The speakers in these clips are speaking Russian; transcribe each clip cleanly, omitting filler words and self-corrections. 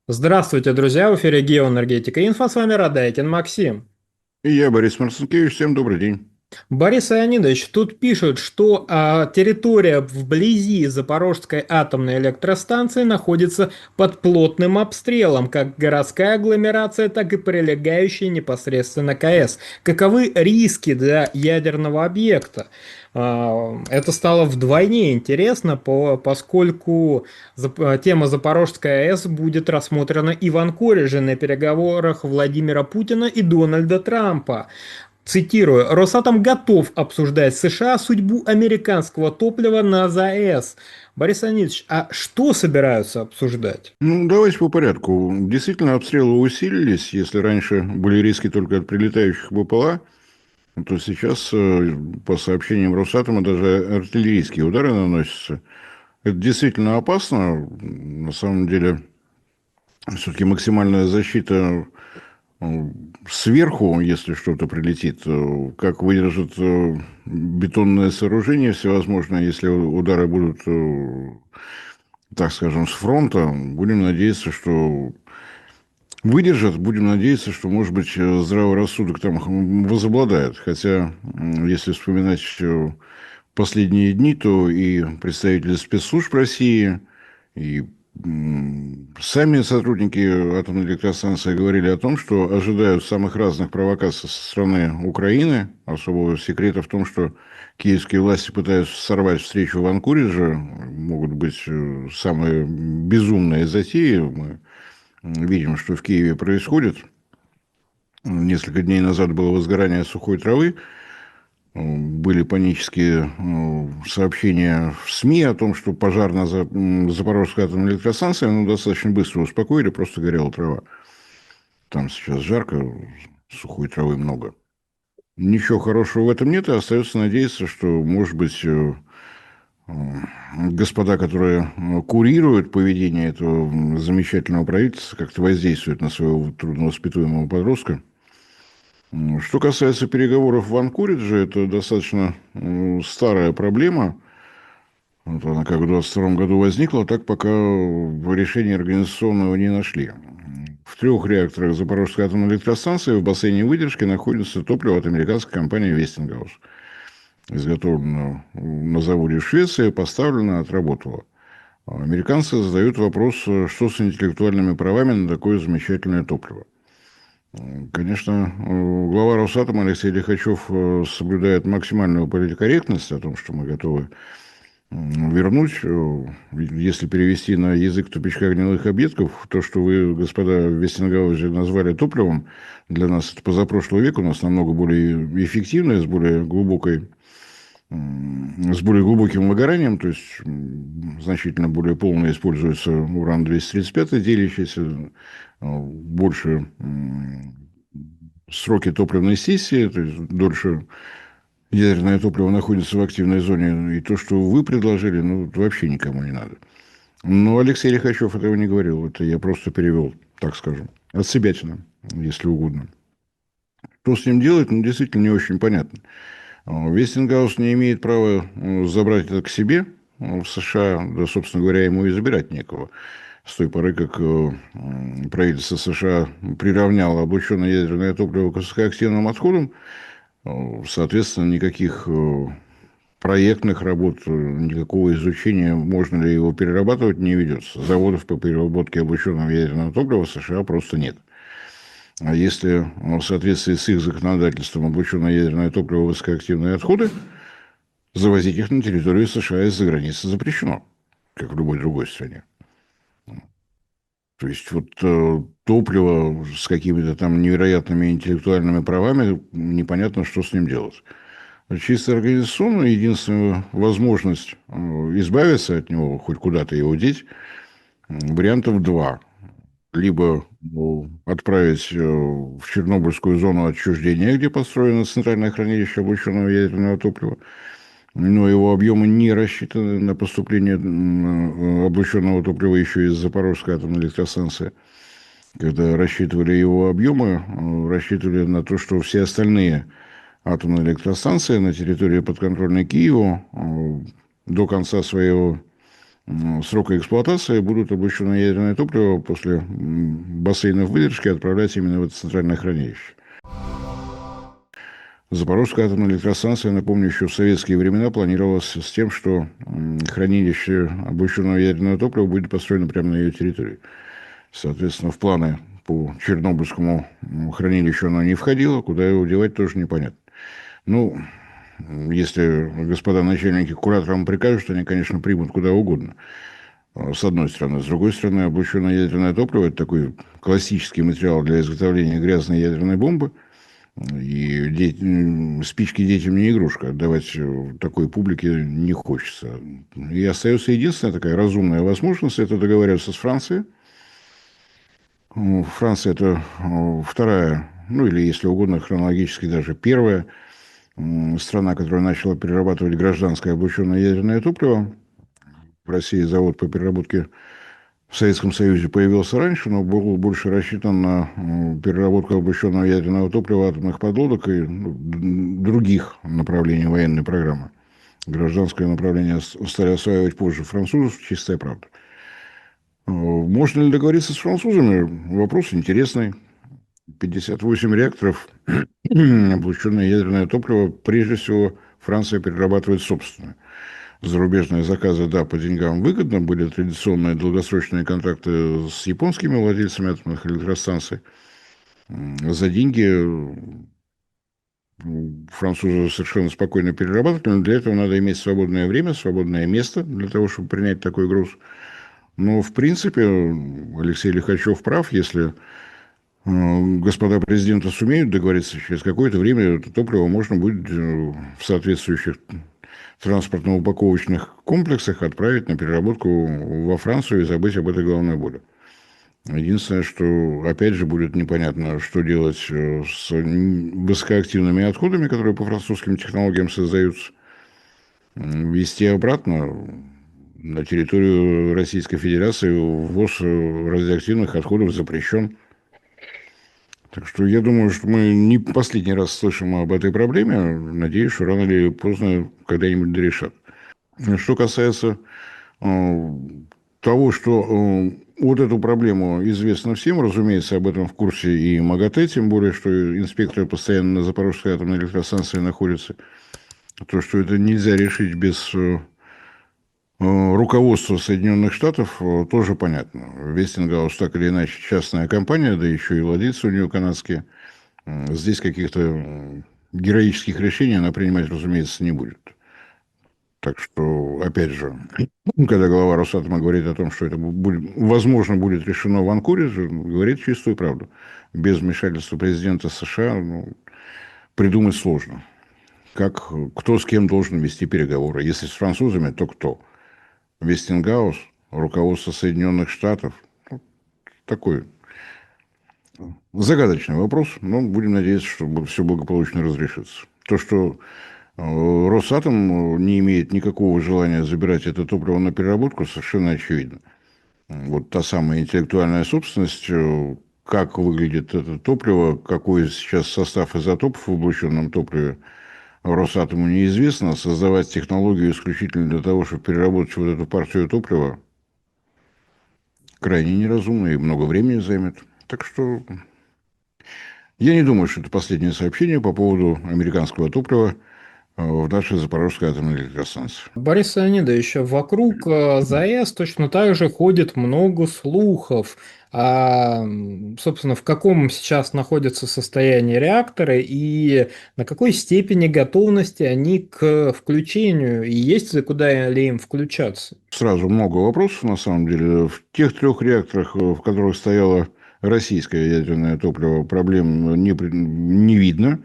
Здравствуйте, друзья! В эфире Геоэнергетика Инфо. С вами Радайкин Максим. И я, Борис Марцинкевич, всем добрый день. Борис Леонидович, тут пишут, что территория вблизи Запорожской атомной электростанции находится под плотным обстрелом, как городская агломерация, так и прилегающие непосредственно к АЭС. Каковы риски для ядерного объекта? Это стало вдвойне интересно, поскольку тема Запорожской АЭС будет рассмотрена и в Анкориже на переговорах Владимира Путина и Дональда Трампа. Цитирую: «Росатом готов обсуждать с США судьбу американского топлива на ЗАЭС». Борис Леонидович, а что собираются обсуждать? Ну, давайте по порядку. Действительно, обстрелы усилились. Если раньше были риски только от прилетающих БПЛА, то сейчас, по сообщениям Росатома, даже артиллерийские удары наносятся. Это действительно опасно. На самом деле, все-таки максимальная защита сверху, если что-то прилетит, как выдержит бетонное сооружение всевозможное, если удары будут, так скажем, с фронта. Будем надеяться, что выдержат. Будем надеяться, что, может быть, здравый рассудок там возобладает. Хотя, если вспоминать последние дни, то и представители спецслужб России, и сами сотрудники атомной электростанции говорили о том, что ожидают самых разных провокаций со стороны Украины. Особого секрета в том, что киевские власти пытаются сорвать встречу в Анкоридже. Могут быть самые безумные затеи. Мы видим, что в Киеве происходит. Несколько дней назад было возгорание сухой травы. Были панические сообщения в СМИ о том, что пожар на Запорожской атомной электростанции, достаточно быстро успокоили, просто горела трава. Там сейчас жарко, сухой травы много. Ничего хорошего в этом нет, и остается надеяться, что, может быть, господа, которые курируют поведение этого замечательного правительства, как-то воздействуют на своего трудновоспитуемого подростка. Что касается переговоров в Анкоридже, это достаточно старая проблема. Вот она как в 22 году возникла, так пока решения организационного не нашли. В 3 реакторах Запорожской атомной электростанции в бассейне выдержки находится топливо от американской компании «Вестингаус». Изготовлено на заводе в Швеции, поставлено, отработало. Американцы задают вопрос, что с интеллектуальными правами на такое замечательное топливо. Конечно, глава Росатома Алексей Лихачев соблюдает максимальную политкорректность о том, что мы готовы вернуть, если перевести на язык тупичка гнилых объедков, то, что вы, господа Вестингаузе, назвали топливом, для нас это позапрошлый век, у нас намного более эффективное, с более глубоким выгоранием, то есть значительно более полно используется уран-235, делящийся, больше сроки топливной сессии, то есть дольше ядерное топливо находится в активной зоне, и то, что вы предложили, вообще никому не надо. Но Алексей Лихачев этого не говорил, это я просто перевел, так скажем, от себятина, если угодно. Что с ним делать, действительно не очень понятно. Вестингаус не имеет права забрать это к себе в США, да, собственно говоря, ему и забирать некого. С той поры, как правительство США приравняло облученное ядерное топливо к высокоактивным отходам, соответственно, никаких проектных работ, никакого изучения, можно ли его перерабатывать, не ведется. Заводов по переработке облученного ядерного топлива в США просто нет. А если в соответствии с их законодательством облученное ядерное топливо высокоактивные отходы, завозить их на территорию США из-за границы запрещено, как в любой другой стране. То есть, топливо с какими-то там невероятными интеллектуальными правами, непонятно, что с ним делать. Чисто организационно единственная возможность избавиться от него, хоть куда-то его деть, вариантов два. Либо отправить в Чернобыльскую зону отчуждения, где построено центральное хранилище облученного ядерного топлива, но его объемы не рассчитаны на поступление облученного топлива еще из Запорожской атомной электростанции. Когда рассчитывали его объемы, рассчитывали на то, что все остальные атомные электростанции на территории подконтрольной Киеву до конца своего срока эксплуатации будут облученное ядерное топливо после бассейнов выдержки отправлять именно в это центральное хранилище. Запорожская атомная электростанция, напомню, еще в советские времена планировалась с тем, что хранилище облученного ядерного топлива будет построено прямо на ее территории. Соответственно, в планы по Чернобыльскому хранилищу оно не входило, куда его девать тоже непонятно. Ну, если господа начальники кураторам прикажут, они, конечно, примут куда угодно. С одной стороны. С другой стороны, облученное ядерное топливо – это такой классический материал для изготовления грязной ядерной бомбы. И спички детям не игрушка. Отдавать такой публике не хочется. И остается единственная такая разумная возможность – это договариваться с Францией. Франция – это вторая, ну или, если угодно, хронологически даже первая страна, которая начала перерабатывать гражданское облученное ядерное топливо. В России завод по переработке в Советском Союзе появился раньше, но был больше рассчитан на переработку облученного ядерного топлива атомных подлодок и других направлений военной программы. Гражданское направление стали осваивать позже французов, чистая правда. Можно ли договориться с французами? Вопрос интересный. 58 реакторов, облученное ядерное топливо, прежде всего, Франция перерабатывает собственное. Зарубежные заказы, да, по деньгам выгодно. Были традиционные долгосрочные контракты с японскими владельцами атомных электростанций. За деньги французы совершенно спокойно перерабатывают, но для этого надо иметь свободное время, свободное место для того, чтобы принять такой груз. Но, в принципе, Алексей Лихачев прав, если господа президенты сумеют договориться, через какое-то время это топливо можно будет в соответствующих транспортно-упаковочных комплексах отправить на переработку во Францию и забыть об этой головной боли. Единственное, что, опять же, будет непонятно, что делать с высокоактивными отходами, которые по французским технологиям создаются. Везти обратно на территорию Российской Федерации ввоз радиоактивных отходов запрещен. Так что я думаю, что мы не последний раз слышим об этой проблеме. Надеюсь, что рано или поздно когда-нибудь дорешат. Что касается того, что вот эту проблему известно всем, разумеется, об этом в курсе и МАГАТЭ, тем более, что инспекторы постоянно на Запорожской атомной электростанции находятся. То, что это нельзя решить без руководства Соединенных Штатов, тоже понятно. Вестингаус так или иначе частная компания, да еще и владельцы у нее канадские. Здесь каких-то героических решений она принимать, разумеется, не будет. Так что, опять же, когда глава Росатома говорит о том, что это будет, возможно будет решено в Анкоридже, говорит чистую правду. Без вмешательства президента США придумать сложно. Как, кто с кем должен вести переговоры. Если с французами, то кто? Вестингаус, руководство Соединенных Штатов. Такой загадочный вопрос, но будем надеяться, что все благополучно разрешится. То, что Росатом не имеет никакого желания забирать это топливо на переработку, совершенно очевидно. Вот та самая интеллектуальная собственность, как выглядит это топливо, какой сейчас состав изотопов в облученном топливе, Росатому неизвестно. Создавать технологию исключительно для того, чтобы переработать вот эту партию топлива, крайне неразумно и много времени займет. Так что я не думаю, что это последнее сообщение по поводу американского топлива в нашей Запорожской атомной электростанции. Борис Леонидович, вокруг ЗАЭС точно так же ходит много слухов. Собственно, в каком сейчас находится состояние реакторы и на какой степени готовности они к включению, и есть ли куда ли им включаться? Сразу много вопросов, на самом деле. В тех 3 реакторах, в которых стояло российское ядерное топливо, проблем не видно.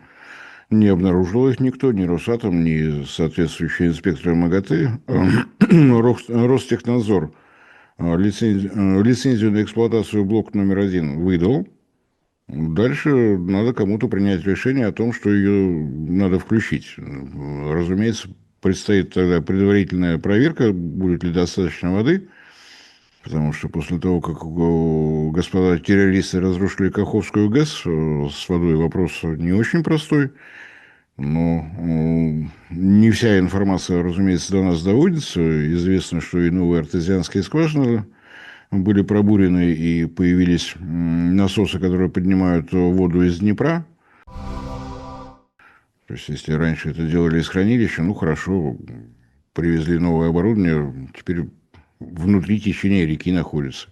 Не обнаружил их никто, ни Росатом, ни соответствующие инспекторы МАГАТЭ. Ростехнадзор лицензию на эксплуатацию блока номер 1 выдал. Дальше надо кому-то принять решение о том, что ее надо включить. Разумеется, предстоит тогда предварительная проверка, будет ли достаточно воды. Потому что после того, как господа террористы разрушили Каховскую ГЭС, с водой вопрос не очень простой. Но не вся информация, разумеется, до нас доводится. Известно, что и новые артезианские скважины были пробурены, и появились насосы, которые поднимают воду из Днепра. То есть, если раньше это делали из хранилища, ну, хорошо, привезли новое оборудование, теперь внутри течения реки находится.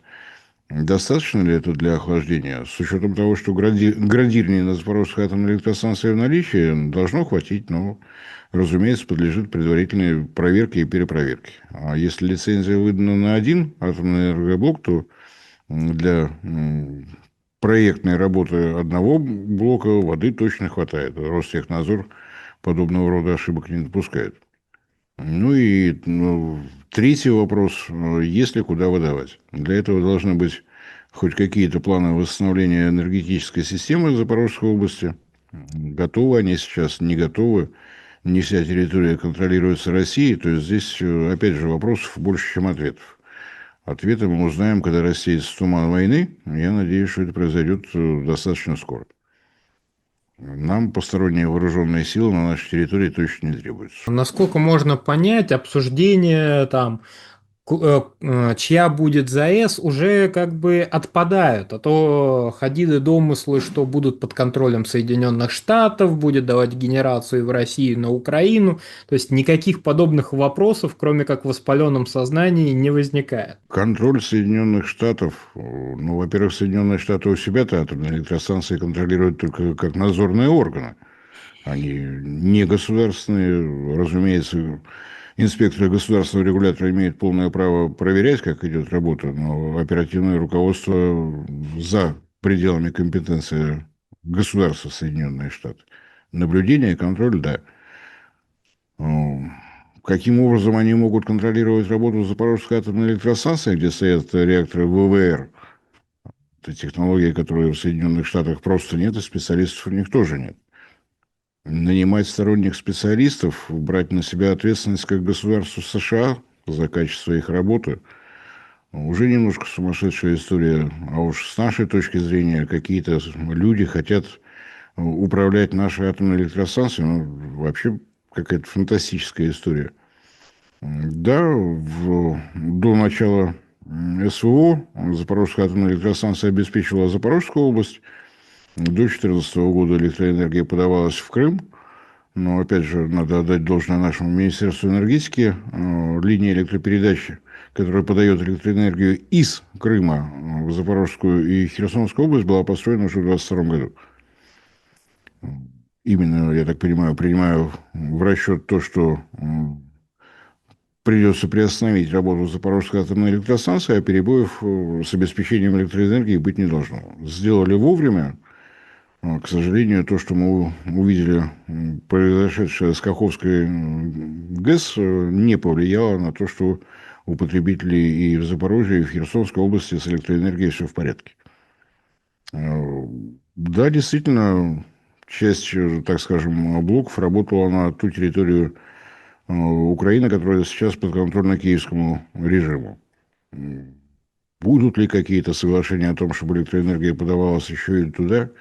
Достаточно ли это для охлаждения? С учетом того, что градирование на Запорожской атомной электростанции в наличии, должно хватить, но, разумеется, подлежит предварительной проверке и перепроверке. А если лицензия выдана на один атомный энергоблок, то для проектной работы одного блока воды точно хватает. Ростехнадзор подобного рода ошибок не допускает. Ну и третий вопрос, есть ли куда выдавать. Для этого должны быть хоть какие-то планы восстановления энергетической системы Запорожской области. Готовы они сейчас, не готовы. Не вся территория контролируется Россией. То есть здесь, опять же, вопросов больше, чем ответов. Ответы мы узнаем, когда рассеется туман войны. Я надеюсь, что это произойдет достаточно скоро. Нам посторонние вооруженные силы на нашей территории точно не требуются. Насколько можно понять, обсуждение там, чья будет ЗАЭС, уже как бы отпадают. А то ходили домыслы, что будут под контролем Соединенных Штатов, будет давать генерацию в Россию на Украину. То есть никаких подобных вопросов, кроме как в воспаленном сознании, не возникает. Контроль Соединенных Штатов, ну, во-первых, Соединенные Штаты у себя-то атомные электростанции контролируют только как надзорные органы. Они не государственные, разумеется, инспекторы государственного регулятора имеют полное право проверять, как идет работа, но оперативное руководство за пределами компетенции государства Соединенные Штаты. Наблюдение и контроль, да. Каким образом они могут контролировать работу Запорожской атомной электростанции, где стоят реакторы ВВР? Это технология, которой в Соединенных Штатах просто нет, и специалистов у них тоже нет. Нанимать сторонних специалистов, брать на себя ответственность как государство США за качество их работы, уже немножко сумасшедшая история. А уж с нашей точки зрения, какие-то люди хотят управлять нашей атомной электростанцией, ну, вообще какая-то фантастическая история. Да, до начала СВО Запорожская атомная электростанция обеспечивала Запорожскую область. До 2014 года электроэнергия подавалась в Крым. Но, опять же, надо отдать должное нашему Министерству энергетики. Линия электропередачи, которая подает электроэнергию из Крыма в Запорожскую и Херсонскую область, была построена уже в 2022 году. Именно, я так понимаю, принимаю в расчет то, что придется приостановить работу Запорожской атомной электростанции, а перебоев с обеспечением электроэнергии быть не должно. Сделали вовремя. К сожалению, то, что мы увидели, произошедшее с Каховской ГЭС, не повлияло на то, что у потребителей и в Запорожье, и в Херсонской области с электроэнергией все в порядке. Да, действительно, часть, так скажем, блоков работала на ту территорию Украины, которая сейчас подконтрольна киевскому режиму. Будут ли какие-то соглашения о том, чтобы электроэнергия подавалась еще и туда?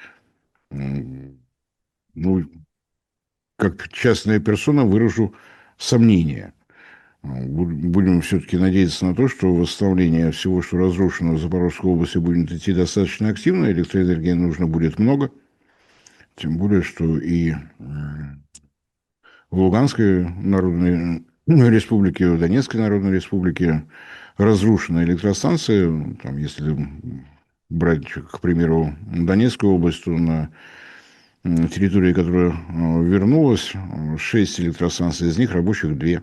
Ну, как частная персона выражу сомнения. Будем все-таки надеяться на то, что восстановление всего, что разрушено в Запорожской области, будет идти достаточно активно. Электроэнергии нужно будет много. Тем более, что и в Луганской Народной Республике, в Донецкой Народной Республике разрушены электростанции. Там, если брать, к примеру, Донецкую область, то на территории, которая вернулась, 6 электростанций, из них рабочих 2.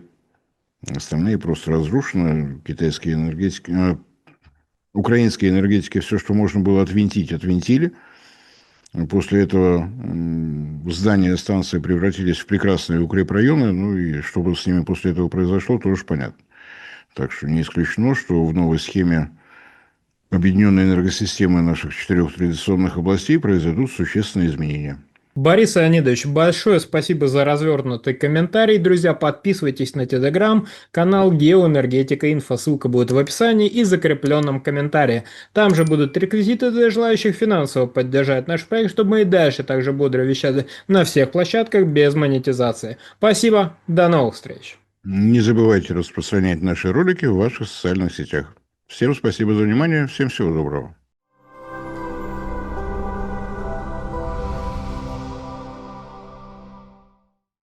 Остальные просто разрушены. Китайские энергетики, украинские энергетики все, что можно было отвинтить, отвинтили. После этого здания станции превратились в прекрасные укрепрайоны. Ну и что с ними после этого произошло, тоже понятно. Так что не исключено, что в новой схеме объединенной энергосистемы наших 4 традиционных областей произойдут существенные изменения. Борис Леонидович, большое спасибо за развернутый комментарий. Друзья, подписывайтесь на Телеграм, канал Геоэнергетика Инфо. Ссылка будет в описании и закрепленном комментарии. Там же будут реквизиты для желающих финансово поддержать наш проект, чтобы мы и дальше также бодро вещали на всех площадках без монетизации. Спасибо, до новых встреч. Не забывайте распространять наши ролики в ваших социальных сетях. Всем спасибо за внимание, всем всего доброго.